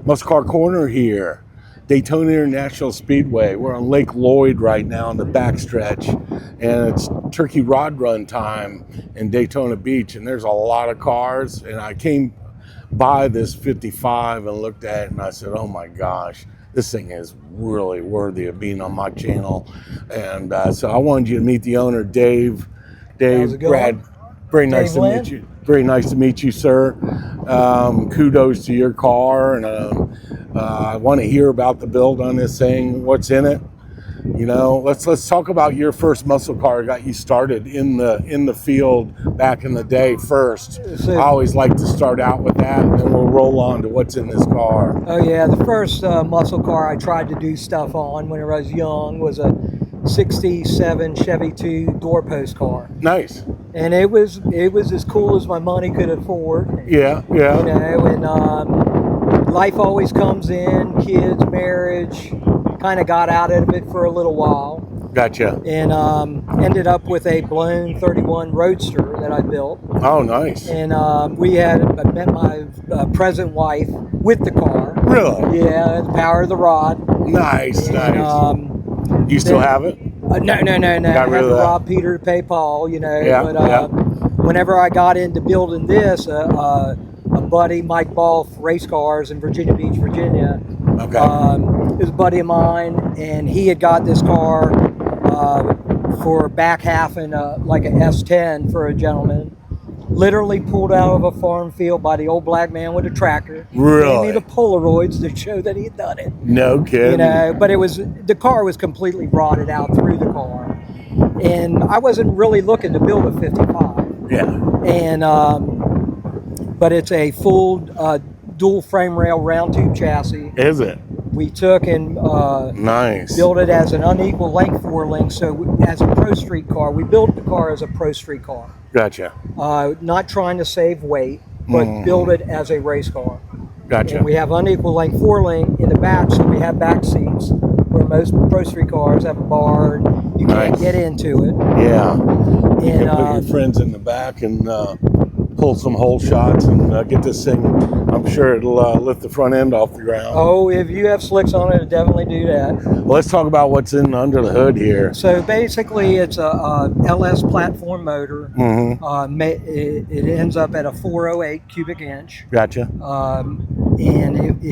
Muscle Car Corner here, Daytona International Speedway. We're on Lake Lloyd right now on the backstretch, and it's turkey rod run time in Daytona Beach, and there's a lot of cars. And I came by this 55 and looked at it, and I said, oh my gosh, this thing is really worthy of being on my channel. And so I wanted you to meet the owner, Dave. Brad, very nice to meet you. Very nice to meet you, sir. Kudos to your car, and I want to hear about the build on this thing. What's in it? You know, let's talk about your first muscle car that got you started in the field back in the day first. I always like to start out with that, and then we'll roll on to what's in this car. Oh yeah, the first muscle car I tried to do stuff on when I was young was a 67 Chevy 2 doorpost car. Nice. And it was as cool as my money could afford. Yeah. You know, and life always comes in, kids, marriage, kind of got out of it for a little while. Gotcha. And ended up with a blown 31 Roadster that I built. Oh, nice. And I met my present wife with the car. Really? Yeah, the power of the rod. Nice, and, nice. You still have it? No. I had to rob Peter to pay Paul, you know. Yeah, but whenever I got into building this, a buddy, Mike Ball, race cars in Virginia Beach, Virginia, is a buddy of mine, and he had got this car for back half in like a S10 for a gentleman. Literally pulled out of a farm field by the old black man with a tractor. Really? Gave me the Polaroids to show that he had done it. No kidding. You know, but the car was completely rotted out through the car, and I wasn't really looking to build a 55. Yeah. And but it's a full dual frame rail round tube chassis. Is it? We took and nice. built it as an unequal length 4-link. So as a pro street car, we built the car as a pro street car. Gotcha. Not trying to save weight, but build it as a race car. Gotcha. And we have unequal length 4-link in the back, so we have back seats where most pro street cars have a bar and you can't get into it. Yeah. And you can put your friends in the back and pull some hole shots and get this thing. I'm sure it'll lift the front end off the ground. Oh, if you have slicks on it, it'll definitely do that. Well, let's talk about what's in under the hood here. So basically, it's a LS platform motor. It ends up at a 408 cubic inch. Gotcha. And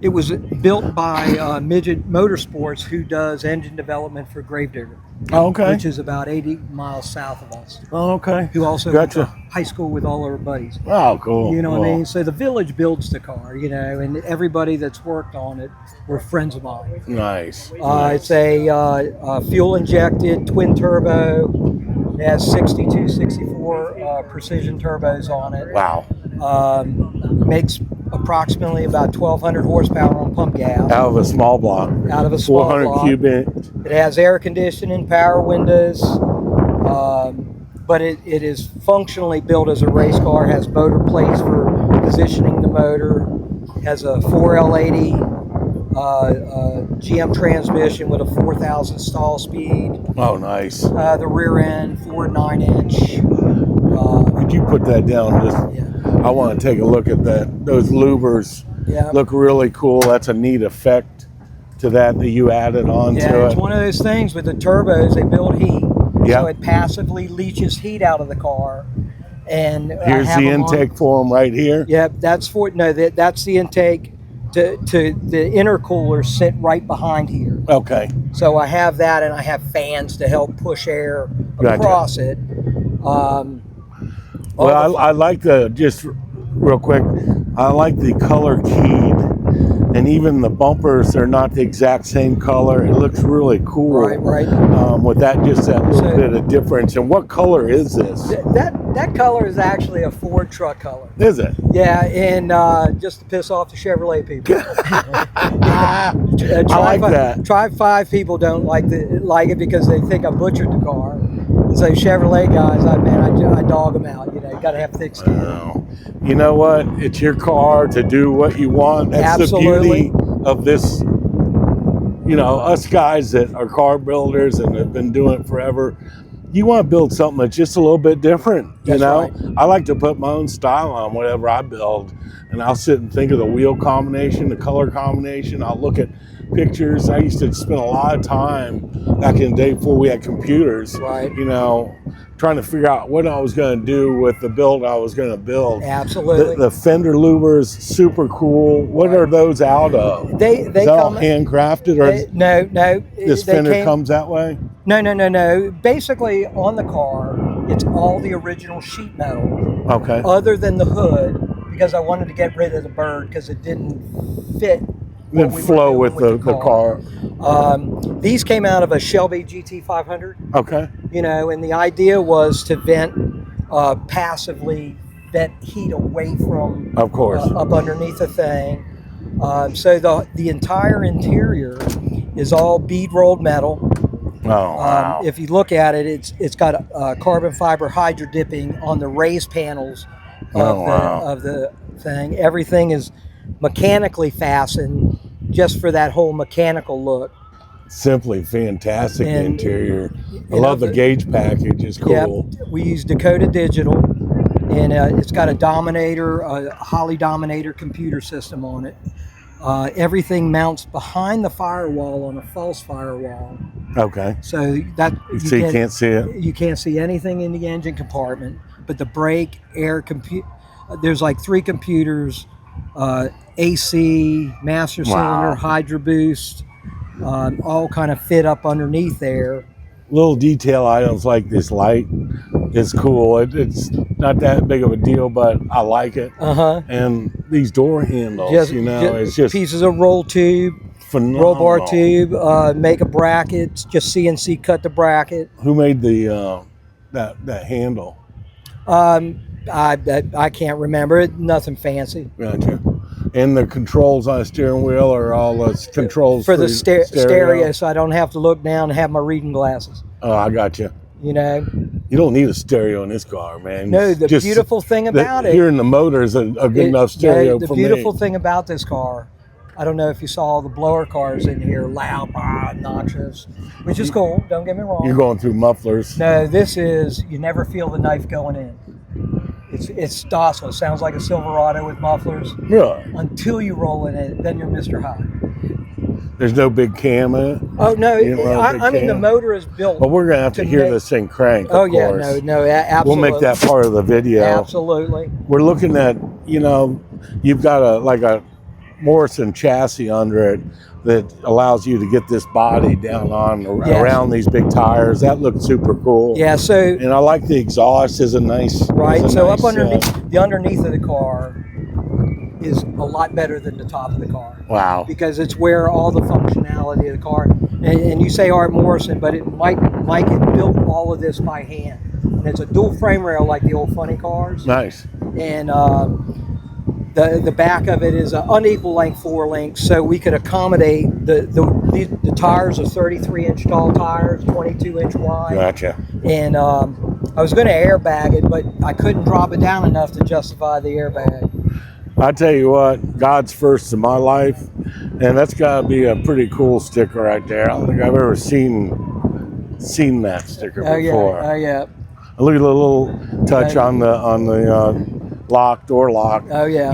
it was built by Midget Motorsports, who does engine development for Gravedigger. Oh, okay. Which is about 80 miles south of us. Oh, okay. Who also went to high school with all our buddies. Oh, cool. You know what I mean? So the village builds the car, you know, and everybody that's worked on it were friends of mine. Nice. It's a fuel-injected twin turbo. It has 62, 64 precision turbos on it. Wow. Makes approximately about 1,200 horsepower on pump gas. Out of a small block. Out of a small 400 block. cubic. It has air conditioning, power windows, but it is functionally built as a race car. It has motor plates for positioning the motor. Has a 4L80 GM transmission with a 4,000 stall speed. Oh, nice. The rear end, 4 9-inch. Could you put that down? I want to take a look at that. Those louvers look really cool. That's a neat effect to that you added onto it. Yeah, it's one of those things with the turbos. They build heat, so it passively leaches heat out of the car. And here's the intake for them right here. Yep, that's the intake to the intercooler sit right behind here. Okay. So I have that, and I have fans to help push air across it. Well, I like just real quick, I like the color keyed, and even the bumpers, they're not the exact same color. It looks really cool. Right. With that little bit of difference. And what color is this? That color is actually a Ford truck color. Is it? Yeah, and just to piss off the Chevrolet people. I like that. Tri-5 people don't like it because they think I butchered the car. And so Chevrolet guys, I dog them out. You know, you got to have thick skin. You know what? It's your car to do what you want. That's Absolutely. the beauty of this. You know, us guys that are car builders and have been doing it forever. you want to build something that's just a little bit different. That's right. I like to put my own style on whatever I build, and I'll sit and think of the wheel combination, the color combination. I'll look at pictures. I used to spend a lot of time back in the day before we had computers, Right. trying to figure out what I was going to do with the build I was going to build. Absolutely. The fender louvers, super cool. What are those out of? They Is that all handcrafted, or no. this fender comes that way? No. Basically, on the car, it's all the original sheet metal. Okay. Other than the hood, because I wanted to get rid of the bird because it didn't fit. Then flow with the car. These came out of a Shelby GT500. Okay. And the idea was to passively vent heat away from, of course, up underneath the thing. So the entire interior is all bead rolled metal. Oh, wow. If you look at it, it's got carbon fiber hydro dipping on the raised panels of the thing. Everything is mechanically fastened just for that whole mechanical look. Simply fantastic interior. I love the gauge package. It's cool. Yep. We use Dakota Digital, and it's got a Dominator, a Holly Dominator computer system on it. Everything mounts behind the firewall on a false firewall. Okay. So that you can't see it. You can't see anything in the engine compartment, but the brake, air, there's like 3 computers, AC, master cylinder, hydro boost, all kind of fit up underneath there. Little detail items like this light is cool. It's not that big of a deal, but I like it. And these door handles, it's just pieces of roll tube, phenomenal. Roll bar tube, make a bracket, just CNC cut the bracket. Who made the that handle? I can't remember it. Nothing fancy. Gotcha. And the controls on the steering wheel are all the controls for the stereo, so I don't have to look down and have my reading glasses. Oh, I got you. You don't need a stereo in this car, man. No, the beautiful thing about it, hearing the motor is a good enough stereo for me. The beautiful thing about this car, I don't know if you saw all the blower cars in here, loud, obnoxious, which is cool. Don't get me wrong. You're going through mufflers. No, this is, you never feel the knife going in. It's docile. It sounds like a Silverado with mufflers. Yeah. Until you roll in it, then you're Mr. High. There's no big cam in it? Oh, no. I mean, the motor is built. But we're going to have to hear this thing crank, of course. No, absolutely. We'll make that part of the video. Absolutely. We're looking at, you've got a Morrison chassis under it that allows you to get this body down on around these big tires. That looks super cool. Yeah, and I like the exhaust is a nice up underneath the underneath of the car is a lot better than the top of the car. Wow. Because it's where all the functionality of the car, and you say Art Morrison, but Mike had built all of this by hand. And it's a dual frame rail like the old funny cars. Nice. And the back of it is an unequal length 4 links, so we could accommodate the tires are 33-inch tall tires, 22-inch wide. Gotcha. And I was going to airbag it, but I couldn't drop it down enough to justify the airbag. I tell you what, God's first in my life, and that's got to be a pretty cool sticker right there. I don't think I've ever seen that sticker before. Oh yeah. Look at the little touch on the door lock. Oh yeah.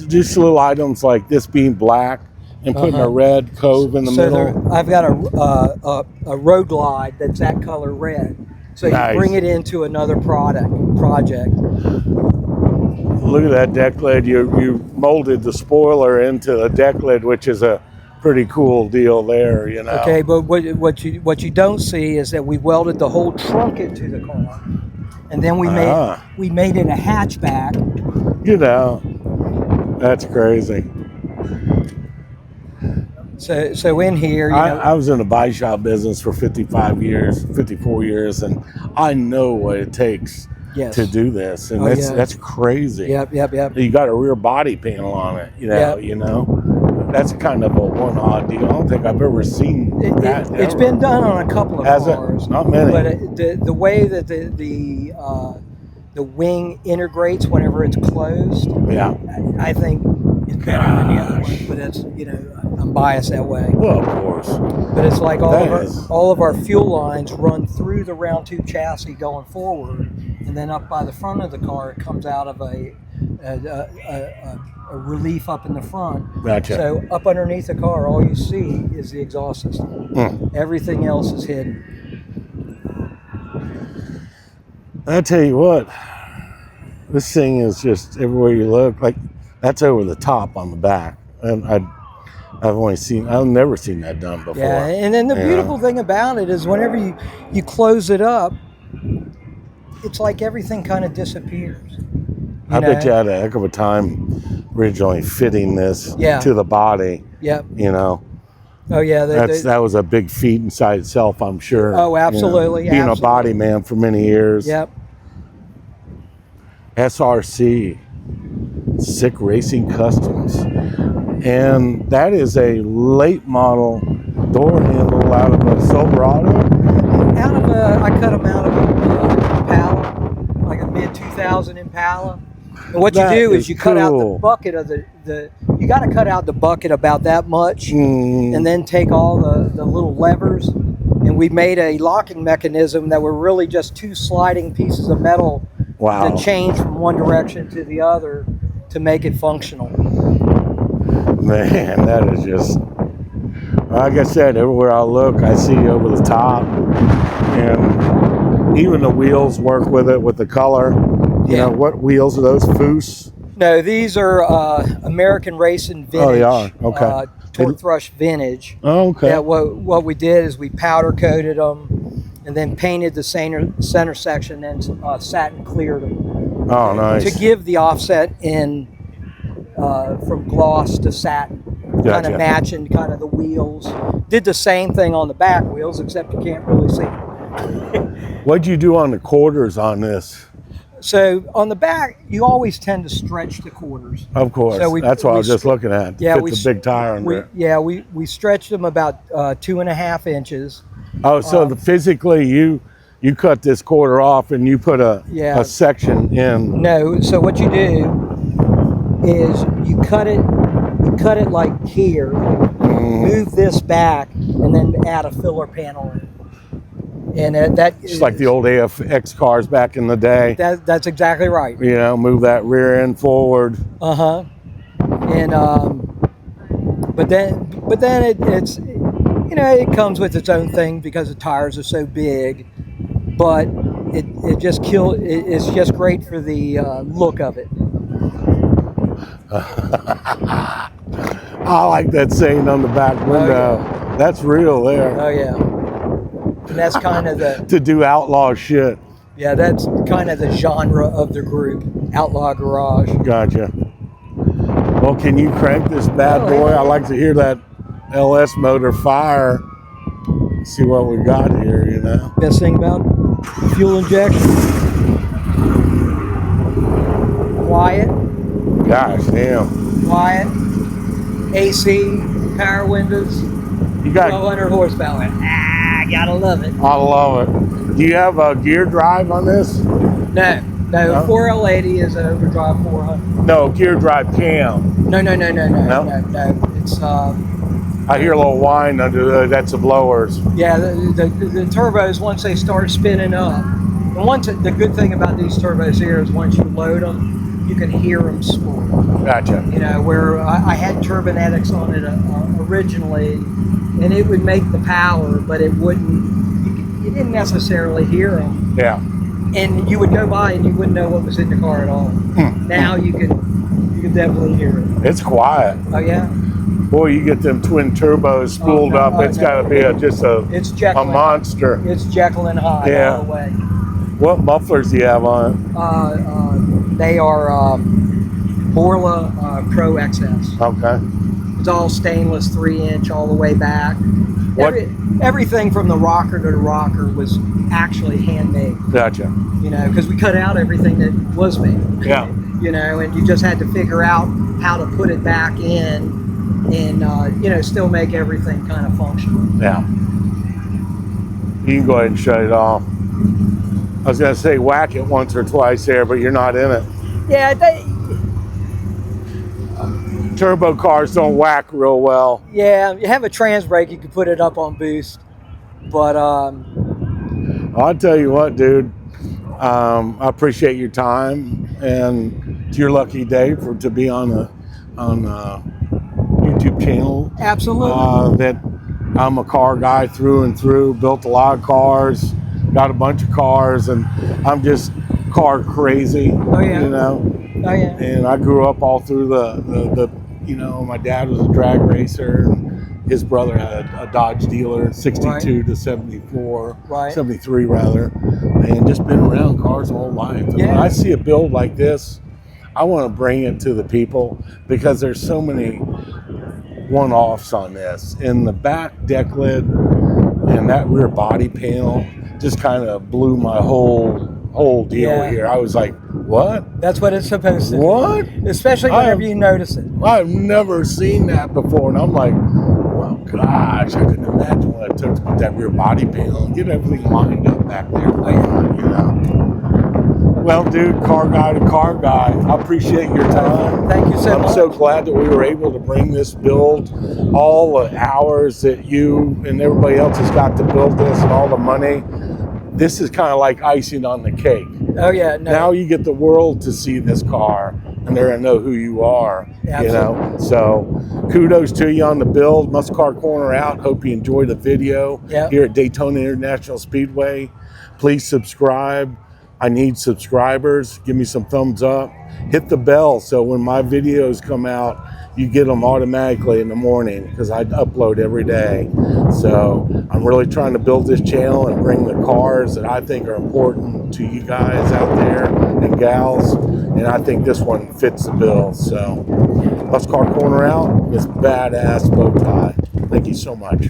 Just little items like this being black and putting a red cove in the middle. I've got a road glide that's that color red. So you bring it into another project. Look at that deck lid. You molded the spoiler into a deck lid, which is a pretty cool deal there, Okay, but what you don't see is that we welded the whole trunk into the car. And then we made it a hatchback. That's crazy. So in here, I was in the body shop business for 54 years, and I know what it takes to do this, and that's crazy. Yep. You got a rear body panel on it, That's kind of a one odd deal. I don't think I've ever seen that. It's been done on a couple of cars. Not many. But the way that the wing integrates whenever it's closed, I think is better than the others. one, but it's, you know, I'm biased that way. Well, of course. But it's like all That of our fuel lines run through the round tube chassis going forward, and then up by the front of the car, it comes out of a relief up in the front. Gotcha. So up underneath the car, all you see is the exhaust system. Everything else is hidden. I tell you what, this thing is just everywhere you look. Like, that's over the top on the back, and I've never seen that done before. Yeah, and then the beautiful thing about it is whenever you close it up, it's like everything kind of disappears. I bet you had a heck of a time originally fitting this to the body. Yep. You know. Oh yeah, that was a big feat inside itself, I'm sure. Oh, absolutely. You know, being a body man for many years. Yep. SRC, Sick Racing Customs, and that is a late model door handle out of a Silverado. I cut them out of a Impala, like a mid 2000 Impala. And what you do is you cut out the bucket of you got to cut out the bucket about that much, and then take all the little levers, and we made a locking mechanism that were really just two sliding pieces of metal that change from one direction to the other to make it functional. Man, that is just, like I said, everywhere I look, I see over the top, and even the wheels work with it, with the color. You know, what wheels are those? Foose? No, these are American Racing Vintage. Oh, they are? Okay. Torque Thrush Vintage. Oh, okay. Yeah, what we did is we powder coated them and then painted the center section and satin cleared them. Oh, nice. To give the offset in from gloss to satin. Gotcha. Kind of matching kind of the wheels. Did the same thing on the back wheels, except you can't really see. What'd you do on the quarters on this? So on the back, you always tend to stretch the quarters. Of course, so that's what I was just looking at. Yeah, fit the big tire under it. Yeah, we stretched them about 2.5 inches. Oh, so physically you cut this quarter off and you put a section in. No, so what you do is you cut it like here, move this back, and then add a filler panel in. And it's like the old AFX cars back in the day. That's exactly right. You know, move that rear end forward. And but then it's you know, it comes with its own thing because the tires are so big. But it's just great for the look of it. I like that saying on the back window. Oh, yeah. That's real there. Oh yeah. And that's kind of to do outlaw shit. Yeah, that's kind of the genre of the group, Outlaw Garage. Gotcha. Well, can you crank this bad boy? I like to hear that LS motor fire. See what we got here, you know. Best thing about fuel injection. Quiet. Gosh damn. Quiet. AC, power windows. You got 1,200 horsepower. Gotta love it. I love it. Do you have a gear drive on this? No. 4L80 is an overdrive 400. No, gear drive cam. No. It's I hear a little whine under that's the blowers. Yeah, the turbos, once they start spinning up, and the good thing about these turbos here is once you load them, you can hear them spool. Gotcha. You know, where I had turbonetics on it originally, and it would make the power, but it wouldn't. You didn't necessarily hear them. Yeah. And you would go by and you wouldn't know what was in the car at all. Now you can definitely hear it. It's quiet. Oh yeah. Boy, you get them twin turbos spooled up. It's got to be just a monster. It's Jekyll and Hyde all the way. What mufflers do you have on it? They are Borla Pro XS. Okay. It's all stainless, 3-inch all the way back. Everything from the rocker to the rocker was actually handmade. Gotcha. You know, because we cut out everything that was made. Yeah. You know, and you just had to figure out how to put it back in and, you know, still make everything kind of functional. Yeah. You can go ahead and shut it off. I was going to say whack it once or twice there, but you're not in it. Yeah, turbo cars don't whack real well. Yeah, you have a trans brake, you can put it up on boost. But I'll tell you what, dude. I appreciate your time, and it's your lucky day to be on a YouTube channel. absolutely. That I'm a car guy through and through. Built a lot of cars, got a bunch of cars, and I'm just car crazy. Oh yeah. You know. Oh yeah. And I grew up all through the you know, my dad was a drag racer. And his brother had a Dodge dealer, 62 Right. to 74, Right. 73 rather, and just been around cars all life. And Yeah. when I see a build like this, I want to bring it to the people because there's so many one-offs on this. And the back deck lid and that rear body panel just kind of blew my whole deal Yeah. here. I was like, what? That's what it's supposed to What? do. Especially whenever you notice it. I've never seen that before, and I'm like, well, gosh, I couldn't imagine what it took to put that rear body panel and get everything lined up back there. You know. Well, dude, car guy to car guy, I appreciate your time. Thank you so much. I'm so glad that we were able to bring this build, all the hours that you and everybody else has got to build this, and all the money. This is kind of like icing on the cake. Oh yeah. No. Now you get the world to see this car, and they're gonna know who you are. Absolutely. You know. So kudos to you on the build. Muscle Car Corner out. Hope you enjoyed the video here at Daytona International Speedway. Please subscribe. I need subscribers. Give me some thumbs up. Hit the bell so when my videos come out, you get them automatically in the morning because I upload every day. So I'm really trying to build this channel and bring the cars that I think are important to you guys out there and gals. And I think this one fits the bill. So Muscle Car Corner out. This badass bow tie. Thank you so much.